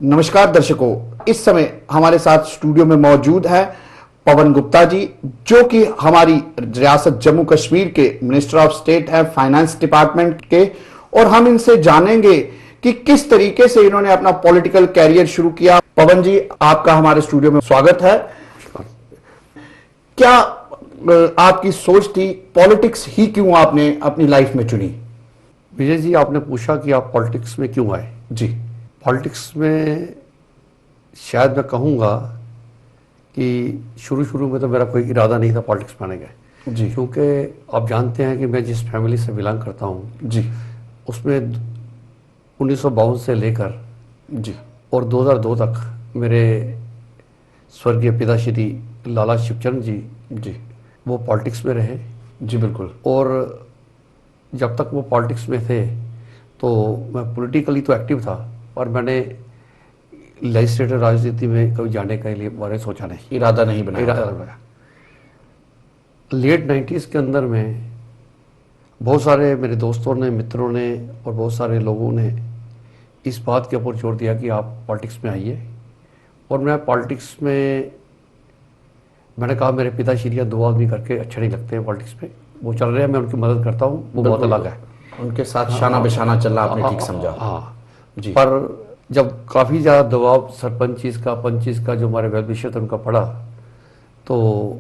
नमस्कार दर्शकों, इस समय हमारे साथ स्टूडियो में मौजूद है पवन गुप्ता जी, जो कि हमारी रियासत जम्मू कश्मीर के मिनिस्टर ऑफ स्टेट है फाइनेंस डिपार्टमेंट के। और हम इनसे जानेंगे कि किस तरीके से इन्होंने अपना पॉलिटिकल कैरियर शुरू किया। पवन जी, आपका हमारे स्टूडियो में स्वागत है। क्या आपकी सोच थी, पॉलिटिक्स ही क्यों आपने अपनी लाइफ में चुनी? विजय जी, आपने पूछा कि आप पॉलिटिक्स में क्यों आए। जी, पॉलिटिक्स में शायद मैं कहूँगा कि शुरू में तो मेरा कोई इरादा नहीं था पॉलिटिक्स में आने का। जी, क्योंकि आप जानते हैं कि मैं जिस फैमिली से बिलोंग करता हूँ जी, उसमें 1952 से लेकर जी, और 2002 तक मेरे स्वर्गीय पिताश्री लाला शिवचंद्र जी जी, वो पॉलिटिक्स में रहे। जी, बिल्कुल। और जब तक वो पॉलिटिक्स में थे तो मैं पॉलिटिकली तो एक्टिव था, पर मैंने लेजिस्लेटिव राजनीति में कभी जाने के लिए बारे में सोचा नहीं, इरादा नहीं बनाया। इरादा नहीं बनाया। लेट 90s के अंदर में बहुत सारे मेरे दोस्तों ने, मित्रों ने और बहुत सारे लोगों ने इस बात के ऊपर जोर दिया कि आप पॉलिटिक्स में आइए। और मैं पॉलिटिक्स में, मैंने कहा मेरे पिताश्री दो आदमी करके अच्छे नहीं लगते हैं पॉलिटिक्स में, वो चल रहे हैं, मैं उनकी मदद करता हूँ, वो बहुत अलग है। उनके साथ शाना बिशाना चलना आपने ठीक समझा? हाँ जी। पर जब काफ़ी ज़्यादा दबाव सरपंचीज का, पंचीज का, जो हमारे वेल विशर थे उनका पड़ा, तो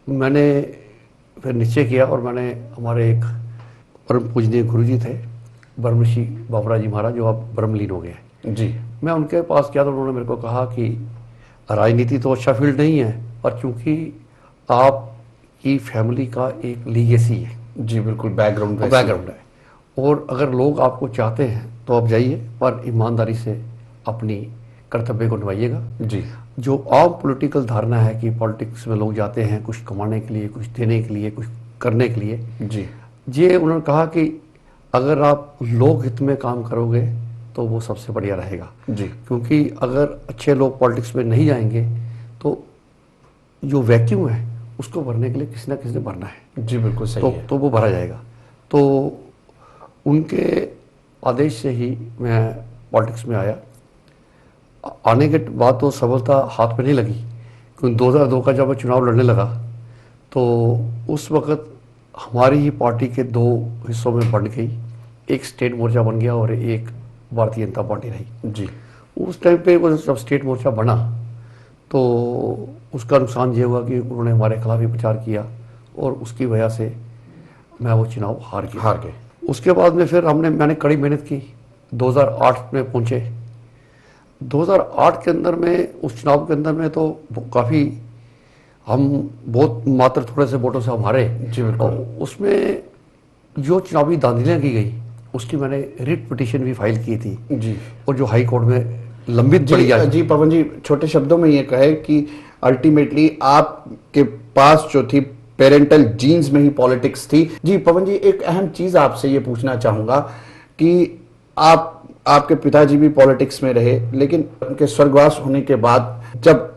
मैंने फिर निश्चय किया और मैंने हमारे एक परम पूजनीय गुरु जी थे ब्रह्मश्री बाबूराव जी महाराज, जो अब ब्रह्मलीन हो गए हैं। जी, मैं उनके पास गया तो उन्होंने मेरे को कहा कि राजनीति तो अच्छा फील्ड नहीं है, पर चूंकि आपकी फैमिली का एक लीगेसी है। जी, बिल्कुल, बैकग्राउंड है, और अगर लोग आपको चाहते हैं तो आप जाइए, पर ईमानदारी से अपनी कर्तव्य को निभाइएगा। जी, जो आम पॉलिटिकल धारणा है कि पॉलिटिक्स में लोग जाते हैं कुछ कमाने के लिए, कुछ देने के लिए, कुछ करने के लिए, जी, ये उन्होंने कहा कि अगर आप लोक हित में काम करोगे तो वो सबसे बढ़िया रहेगा। जी, क्योंकि अगर अच्छे लोग पॉलिटिक्स में नहीं जाएंगे तो जो वैक्यूम है उसको भरने के लिए किसी ना किसी ने भरना है। जी, बिल्कुल सही है। तो वो भरा जाएगा। तो उनके आदेश से ही मैं पॉलिटिक्स में आया। आने के बाद तो सफलता हाथ में नहीं लगी, क्योंकि 2002 का जब मैं चुनाव लड़ने लगा तो उस वक़्त हमारी ही पार्टी के दो हिस्सों में बंट गई, एक स्टेट मोर्चा बन गया और एक भारतीय जनता पार्टी रही। जी, उस टाइम पे वो जब स्टेट मोर्चा बना तो उसका नुकसान ये हुआ कि उन्होंने हमारे खिलाफ ही प्रचार किया और उसकी वजह से मैं वो चुनाव हार गए। उसके बाद में फिर मैंने कड़ी मेहनत की, 2008 में पहुंचे। 2008 के अंदर में, उस चुनाव के अंदर में तो काफ़ी हम बहुत मात्र थोड़े से वोटों से हम हारे। जी, बिल्कुल। उसमें जो चुनावी धांधलियाँ की गई उसकी मैंने रिट पिटीशन भी फाइल की थी। जी, और जो हाई कोर्ट में लंबित पड़ी है। जी पवन जी, छोटे शब्दों में ये कहे कि अल्टीमेटली आपके पास जो थी पेरेंटल जीन्स में ही पॉलिटिक्स थी। जी पवन जी, एक अहम चीज आपसे ये पूछना चाहूंगा कि आपके पिताजी भी पॉलिटिक्स में रहे, लेकिन उनके स्वर्गवास होने के बाद जब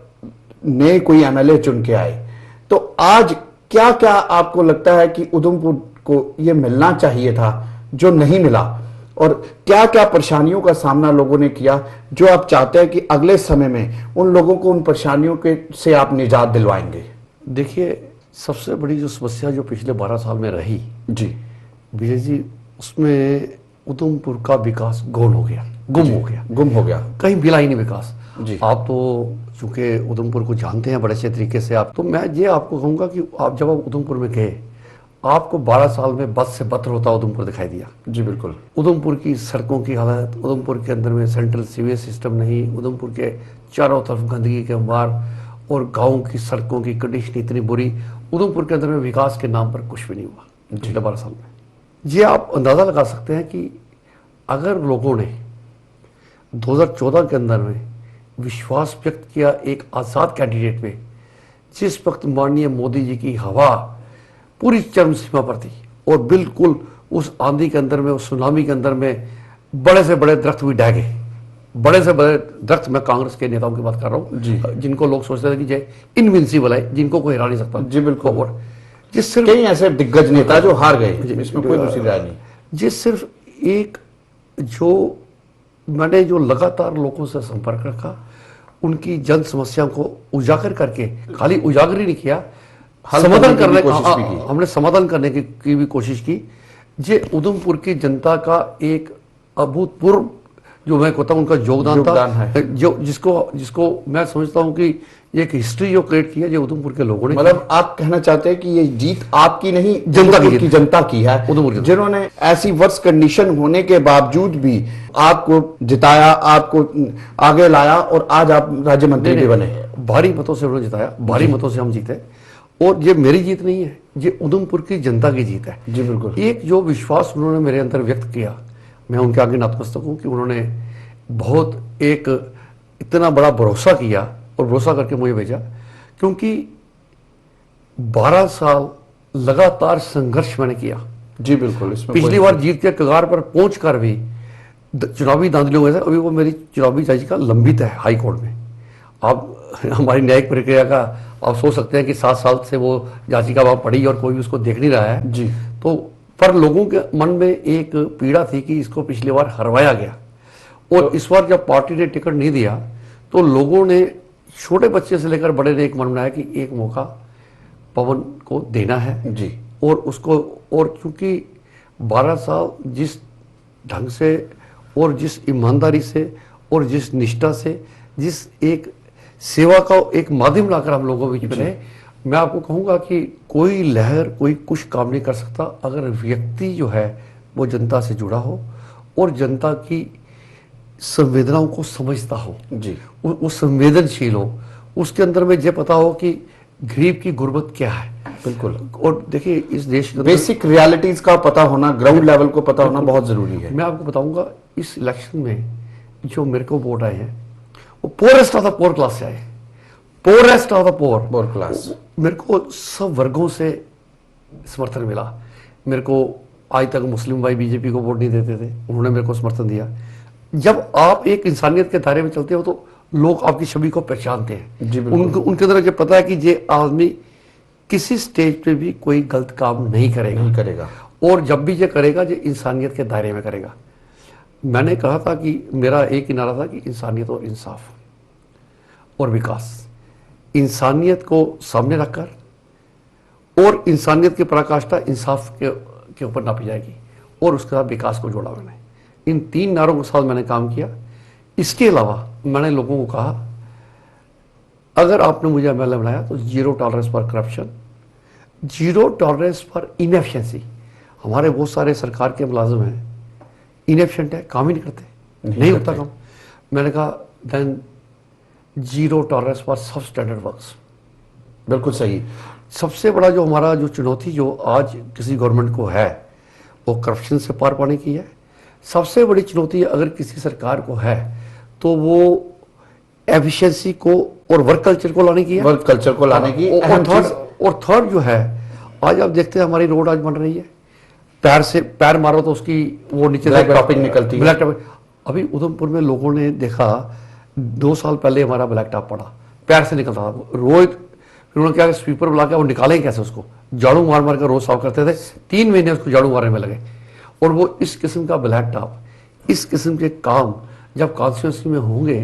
नए कोई एमएलए चुन के आए तो आज क्या क्या आपको लगता है कि उधमपुर को ये मिलना चाहिए था जो नहीं मिला, और क्या क्या परेशानियों का सामना लोगों ने किया जो आप चाहते हैं कि अगले समय में उन लोगों को उन परेशानियों के से आप निजात दिलवाएंगे? देखिए, सबसे बड़ी जो समस्या जो पिछले 12 साल में रही जी, विजय जी, उसमें उधमपुर का विकास गुम हो गया, कहीं मिला ही नहीं विकास। जी, आप तो चूंकि उधमपुर को जानते हैं बड़े अच्छे तरीके से आप, तो मैं ये आपको कहूँगा कि आप जब आप उधमपुर में गए, आपको 12 साल में बद से बदतर होता उधमपुर दिखाई दिया। जी, बिल्कुल। उधमपुर की सड़कों की हालत, उधमपुर के अंदर में सेंट्रल सीवेज सिस्टम नहीं, उधमपुर के चारों तरफ गंदगी के अंबार और गाँव की सड़कों की कंडीशन इतनी बुरी, उधमपुर के अंदर में विकास के नाम पर कुछ भी नहीं हुआ पिछले 12 साल में। ये आप अंदाज़ा लगा सकते हैं कि अगर लोगों ने 2014 के अंदर में विश्वास व्यक्त किया एक आज़ाद कैंडिडेट में, जिस वक्त माननीय मोदी जी की हवा पूरी चरम सीमा पर थी और बिल्कुल उस आंधी के अंदर में, उस सुनामी के अंदर में बड़े से बड़े दरख्त भी ढह गए, बड़े से बड़े दरख्त, मैं कांग्रेस के नेताओं की बात कर रहा हूँ, जिनको लोग सोचते थे कि ये इनविंसिबल है, जिनको कोई हिला नहीं सकता। जी, बिल्कुल। और जिस सिर्फ कई ऐसे दिग्गज नेता जो हार गए, इसमें कोई दूसरी राय नहीं। जिस सिर्फ एक जो मैंने जो लगातार लोगों से संपर्क रखा, उनकी जन समस्याओं को उजागर करके, खाली उजागर ही नहीं किया, हल समाधान करने की करने कोशिश भी की। हमने समाधान करने की भी कोशिश की। ये उधमपुर की जनता का एक अभूतपूर्व, जो मैं कहता हूं उनका योगदान योगदान था, है। जो जिसको मैं समझता हूं कि ये एक हिस्ट्री जो क्रिएट की है, जो उधमपुर के लोगों ने की। मतलब आप कहना चाहते हैं कि ये जीत आपकी नहीं, जनता की उधमपुर जीत। की जनता की है, उधमपुर की। जिन्होंने ऐसी वर्ष कंडीशन होने के बावजूद भी आपको जिताया, आपको आगे लाया और आज आप राज्य मंत्री भी बने। भारी मतों से उन्होंने जिताया, भारी मतों से हम जीते। और ये मेरी जीत नहीं है, ये उधमपुर की जनता की जीत है। जी बिल्कुल। एक जो विश्वास उन्होंने मेरे अंदर व्यक्त किया, मैं उनके आगे नतमस्तक हूं कि उन्होंने बहुत एक इतना बड़ा भरोसा किया और भरोसा करके मुझे भेजा, क्योंकि 12 साल लगातार संघर्ष मैंने किया। जी बिल्कुल। इसमें पिछली बार जीत के कगार पर पहुंचकर भी चुनावी धांधलियों में से अभी वो मेरी चुनावी याचिका लंबित है हाई कोर्ट में। आप हमारी न्यायिक प्रक्रिया का आप सोच सकते हैं कि 7 साल से वो याचिका वहां पड़ी और कोई भी उसको देख नहीं रहा है। जी। तो पर लोगों के मन में एक पीड़ा थी कि इसको पिछली बार हरवाया गया, और इस बार जब पार्टी ने टिकट नहीं दिया तो लोगों ने, छोटे बच्चे से लेकर बड़े ने एक मन बनाया कि एक मौका पवन को देना है। जी। और उसको, और चूंकि 12 साल जिस ढंग से और जिस ईमानदारी से और जिस निष्ठा से, जिस एक सेवा का एक माध्यम लाकर हम लोगों के बीच में रहे, मैं आपको कहूंगा कि कोई लहर, कोई कुछ काम नहीं कर सकता अगर व्यक्ति जो है वो जनता से जुड़ा हो और जनता की संवेदनाओं को समझता हो। जी। वो संवेदनशील हो, उसके अंदर में ये पता हो कि गरीब की गुर्बत क्या है। बिल्कुल। और देखिए इस देश के अंदर बेसिक रियलिटीज का पता होना, ग्राउंड लेवल को पता होना बहुत जरूरी है। मैं आपको बताऊंगा, इस इलेक्शन में जो मेरे को वोट आए हैं वो poorest of the poor class से आए, poorest of the poor poor class. मेरे को सब वर्गों से समर्थन मिला। मेरे को आज तक मुस्लिम भाई बीजेपी को वोट नहीं देते थे, उन्होंने मेरे को समर्थन दिया। जब आप एक इंसानियत के दायरे में चलते हो तो लोग आपकी छवि को पहचानते हैं। जी बिल्कुल। उनके अंदर ये पता है कि ये आदमी किसी स्टेज पे भी कोई गलत काम नहीं करेगा, और जब भी ये करेगा ये इंसानियत के दायरे में करेगा। मैंने कहा था कि मेरा एक ही नारा था कि इंसानियत और इंसाफ और विकास, इंसानियत को सामने रखकर और इंसानियत की पराकाष्ठा इंसाफ के ऊपर नापी जाएगी, और उसके साथ विकास को जोड़ा मैंने। इन 3 नारों के साथ मैंने काम किया। इसके अलावा मैंने लोगों को कहा, अगर आपने मुझे एमएलए बनाया तो 0 tolerance for corruption, 0 tolerance for inefficiency. हमारे बहुत सारे सरकार के मुलाजिम हैं इनएफिशिएंट है, काम ही नहीं करते, नहीं होता काम। मैंने कहा देन 0 टॉलरेंस फॉर सब स्टैंडर्ड वर्क्स। बिल्कुल सही। सबसे बड़ा जो हमारा जो चुनौती जो आज किसी गवर्नमेंट को है वो करप्शन से पार पाने की है। सबसे बड़ी चुनौती अगर किसी सरकार को है तो वो एफिशिएंसी को और वर्क कल्चर को लाने की है। वर्क कल्चर को लाने की अहम चीज। और थर्ड जो है, आज आप देखते हैं हमारी रोड आज बन रही है, पैर मारो तो उसकी वो नीचे ब्लैक टॉपिंग निकलती है। Black topping. अभी उधमपुर में लोगों ने देखा 2 साल पहले हमारा ब्लैक टॉप पड़ा, पैर से निकलता था रोज। फिर उन्होंने क्या, स्वीपर बुला के वो निकालें कैसे, उसको झाड़ू मार मार कर रोज साफ करते थे। 3 महीने उसको झाड़ू मारने में लगे। और वो इस किस्म का ब्लैक टॉप, इस किस्म के काम जब कॉन्स्टिट्यूंसी में होंगे,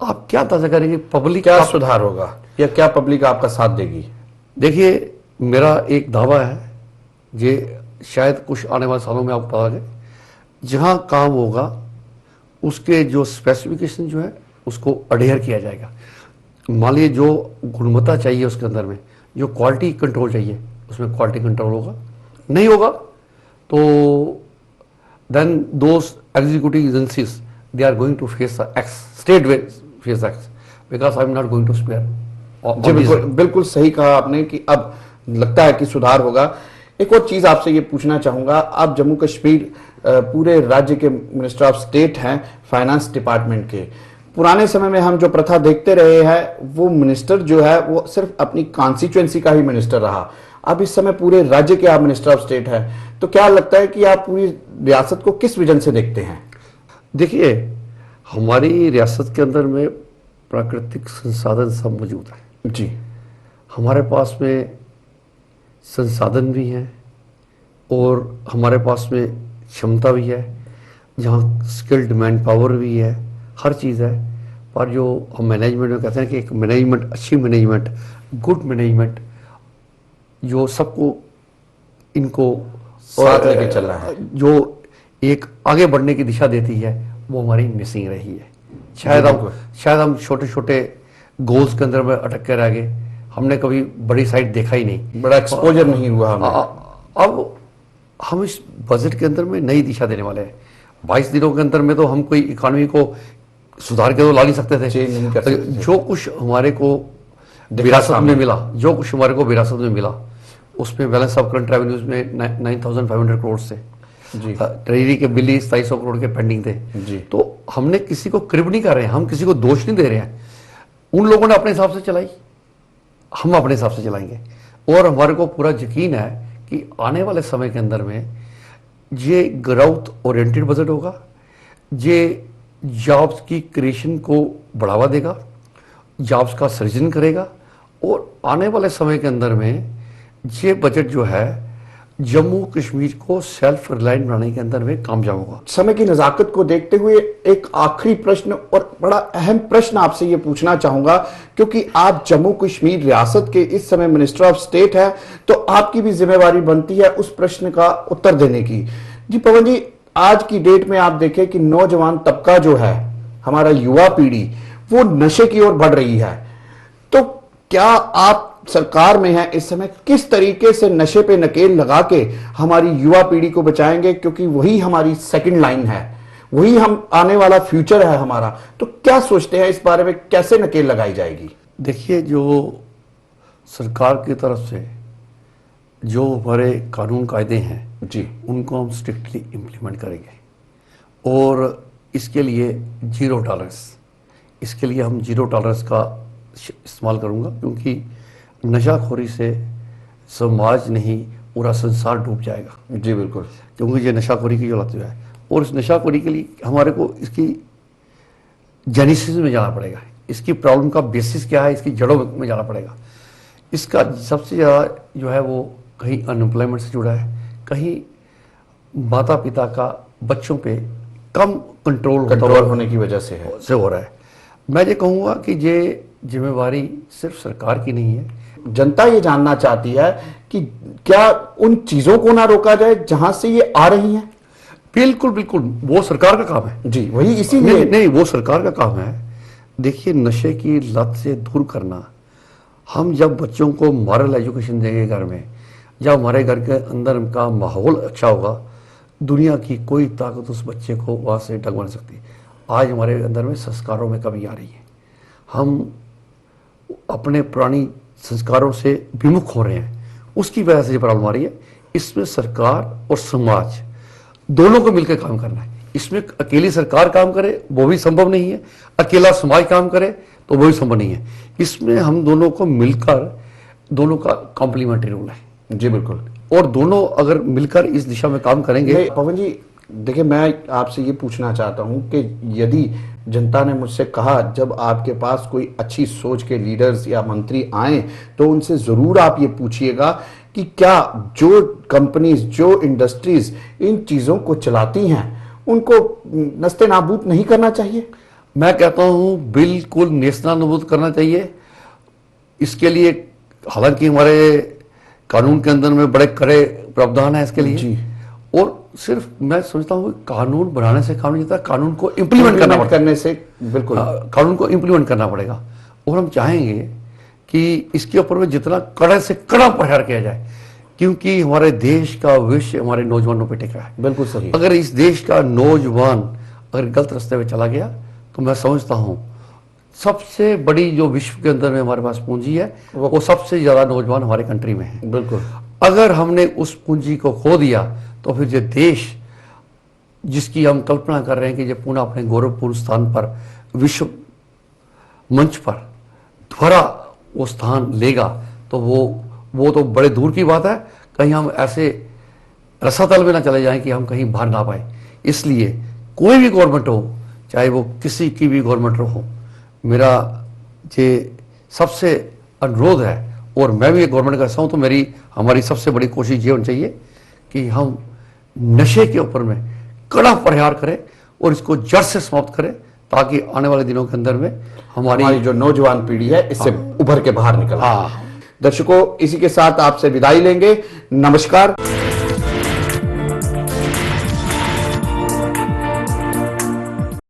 आप क्या अंदाजा करेंगे पब्लिक क्या सुधार होगा या क्या पब्लिक आपका साथ देगी? देखिए मेरा एक दावा है, ये शायद कुछ आने वाले सालों में आपको पता लगे, जहां काम होगा उसके जो स्पेसिफिकेशन जो है उसको अडेयर किया जाएगा। मान लीजिए जो गुणवत्ता चाहिए उसके अंदर में, जो क्वालिटी कंट्रोल चाहिए उसमें क्वालिटी कंट्रोल होगा। नहीं होगा तो then those executive agencies they are going to face axe, state they face axe, because I am not going to spare. जी बिल्कुल, बिल्कुल सही कहा आपने कि अब लगता है कि सुधार होगा। एक और चीज आपसे ये पूछना चाहूंगा, आप जम्मू कश्मीर पूरे राज्य के मिनिस्टर ऑफ स्टेट हैं फाइनेंस डिपार्टमेंट के। पुराने समय में हम जो प्रथा देखते रहे हैं, वो मिनिस्टर जो है वो सिर्फ अपनी कॉन्स्टिट्यूएंसी का ही मिनिस्टर रहा। अब इस समय पूरे राज्य के आप मिनिस्टर ऑफ स्टेट हैं, तो क्या लगता है कि आप पूरी रियासत को किस विजन से देखते हैं? देखिए हमारी रियासत के अंदर में प्राकृतिक संसाधन सब मौजूद है जी। हमारे पास में संसाधन भी हैं और हमारे पास में क्षमता भी है। जहाँ स्किल्ड मैन पावर भी है, हर चीज़ है, पर जो हम मैनेजमेंट में कहते हैं कि एक मैनेजमेंट, अच्छी मैनेजमेंट, गुड मैनेजमेंट, जो सबको इनको साथ लेके चल रहा है। जो एक आगे बढ़ने की दिशा देती है, वो हमारी मिसिंग रही है। शायद हम छोटे छोटे गोल्स के अंदर में अटक के रह गए, हमने कभी बड़ी साइड देखा ही नहीं, बड़ा एक्सपोजर नहीं हुआ हमें। अब हम इस बजट के अंदर में नई दिशा देने वाले हैं। 22 दिनों के अंदर में तो हम कोई इकोनॉमी को सुधार के तो ला नहीं सकते थे, चेंज नहीं कर सकते थे। जो कुछ हमारे को विरासत में मिला, जो कुछ हमारे को विरासत में मिला, उसमें बैलेंस ऑफ करंट रेवेन्यूज में 9,500 करोड़ से जी ट्रेजरी के बिल 2700 करोड़ के पेंडिंग थे। जी। तो हमने किसी को क्रिब नहीं कर रहे हैं, हम किसी को दोष नहीं दे रहे हैं। उन लोगों ने अपने हिसाब से चलाई, हम अपने हिसाब से चलाएंगे। और हमारे को पूरा यकीन है कि आने वाले समय के अंदर में ये ग्रोथ ओरिएंटेड बजट होगा, ये जॉब्स की क्रिएशन को बढ़ावा देगा, जॉब्स का सृजन करेगा, और आने वाले समय के अंदर में ये बजट जो है जम्मू कश्मीर को सेल्फ रिलायंट बनाने के अंदर में कामयाब होगा। समय की नजाकत को देखते हुए एक आखिरी प्रश्न और बड़ा अहम प्रश्न आपसे ये पूछना चाहूंगा, क्योंकि आप जम्मू कश्मीर रियासत के इस समय मिनिस्टर ऑफ स्टेट हैं, तो आपकी भी जिम्मेवारी बनती है उस प्रश्न का उत्तर देने की। जी पवन जी, आज की डेट में आप देखें कि नौजवान तबका जो है, हमारा युवा पीढ़ी, वो नशे की ओर बढ़ रही है। तो क्या आप सरकार में है इस समय, किस तरीके से नशे पे नकेल लगा के हमारी युवा पीढ़ी को बचाएंगे, क्योंकि वही हमारी सेकंड लाइन है, वही हम आने वाला फ्यूचर है हमारा। तो क्या सोचते हैं इस बारे में, कैसे नकेल लगाई जाएगी? देखिए, जो सरकार की तरफ से जो हमारे कानून कायदे हैं जी उनको हम स्ट्रिक्टली इम्प्लीमेंट करेंगे, और इसके लिए जीरो टॉलरेंस, इसके लिए हम जीरो टॉलरेंस का इस्तेमाल करूंगा, क्योंकि नशाखोरी से समाज नहीं पूरा संसार डूब जाएगा। जी बिल्कुल। क्योंकि ये नशाखोरी की जो लत है, और इस नशाखोरी के लिए हमारे को इसकी जेनेसिस में जाना पड़ेगा, इसकी प्रॉब्लम का बेसिस क्या है, इसकी जड़ों में जाना पड़ेगा। इसका सबसे ज़्यादा जो है वो कहीं अनएम्प्लॉयमेंट से जुड़ा है, कहीं माता पिता का बच्चों पे कम कंट्रोल होने की वजह से है, से हो रहा है। मैं ये कहूँगा कि ये जिम्मेवारी सिर्फ सरकार की नहीं है। जनता ये जानना चाहती है कि क्या उन चीजों को ना रोका जाए जहां से ये आ रही हैं? बिल्कुल बिल्कुल, वो सरकार का काम है। जी वही, इसीलिए नहीं, वो सरकार का काम है। देखिए, नशे की लत से दूर करना, हम जब बच्चों को मॉरल एजुकेशन देंगे घर में, जब हमारे घर के अंदर का माहौल अच्छा होगा, दुनिया की कोई ताकत उस बच्चे को वहाँ से ढक नहीं सकती। आज हमारे अंदर में संस्कारों में कमी आ रही है, हम अपने पुरानी संस्कारों से विमुख हो रहे हैं, उसकी वजह से ये प्रॉब्लम आ रही है। इसमें सरकार और समाज दोनों को मिलकर काम करना है। इसमें अकेली सरकार काम करे वो भी संभव नहीं है, अकेला समाज काम करे तो वो भी संभव नहीं है। इसमें हम दोनों को मिलकर, दोनों का कॉम्प्लीमेंट्री रोल है। जी बिल्कुल। और दोनों अगर मिलकर इस दिशा में काम करेंगे। पवन जी देखिए, मैं आपसे ये पूछना चाहता हूं कि यदि जनता ने मुझसे कहा जब आपके पास कोई अच्छी सोच के लीडर्स या मंत्री आए, तो उनसे जरूर आप ये पूछिएगा कि क्या जो कंपनीज, जो इंडस्ट्रीज इन चीजों को चलाती हैं, उनको नस्ते नाबूद नहीं करना चाहिए? मैं कहता हूं बिल्कुल नेस्तनाबूद करना चाहिए। इसके लिए हालांकि हमारे कानून के अंदर में बड़े कड़े प्रावधान है इसके लिए जी। और सिर्फ मैं समझता हूँ कानून बनाने से काम नहीं होता, कानून को इम्प्लीमेंट करने से बिल्कुल कानून को इम्प्लीमेंट करना पड़ेगा। और हम चाहेंगे कि इसके ऊपर में जितना कड़े से कड़ा प्रहार किया जाए, क्योंकि हमारे देश का भविष्य हमारे नौजवानों पे टिका है। बिल्कुल सही। अगर इस देश का नौजवान अगर गलत रास्ते पे चला गया, तो मैं समझता हूँ सबसे बड़ी जो विश्व के अंदर में हमारे पास पूंजी है, वो सबसे ज्यादा नौजवान हमारे कंट्री में है। बिल्कुल। अगर हमने उस पूंजी को खो दिया, तो फिर ये देश जिसकी हम कल्पना कर रहे हैं कि ये पुनः अपने गौरवपूर्ण स्थान पर, विश्व मंच पर दोबारा वो स्थान लेगा, तो वो तो बड़े दूर की बात है। कहीं हम ऐसे रसातल में ना चले जाएं कि हम कहीं बाहर ना पाए। इसलिए कोई भी गवर्नमेंट हो, चाहे वो किसी की भी गवर्नमेंट हो, मेरा ये सबसे अनुरोध है, और मैं भी एक गवर्नमेंट का हिस्सा हूं, तो हमारी सबसे बड़ी कोशिश ये होनी चाहिए कि हम नशे के ऊपर में कड़ा प्रहार करें और इसको जड़ से समाप्त करें, ताकि आने वाले दिनों के अंदर में हमारी जो नौजवान पीढ़ी है इससे उभर के बाहर निकल। हाँ। दर्शकों, इसी के साथ आपसे विदाई लेंगे। नमस्कार।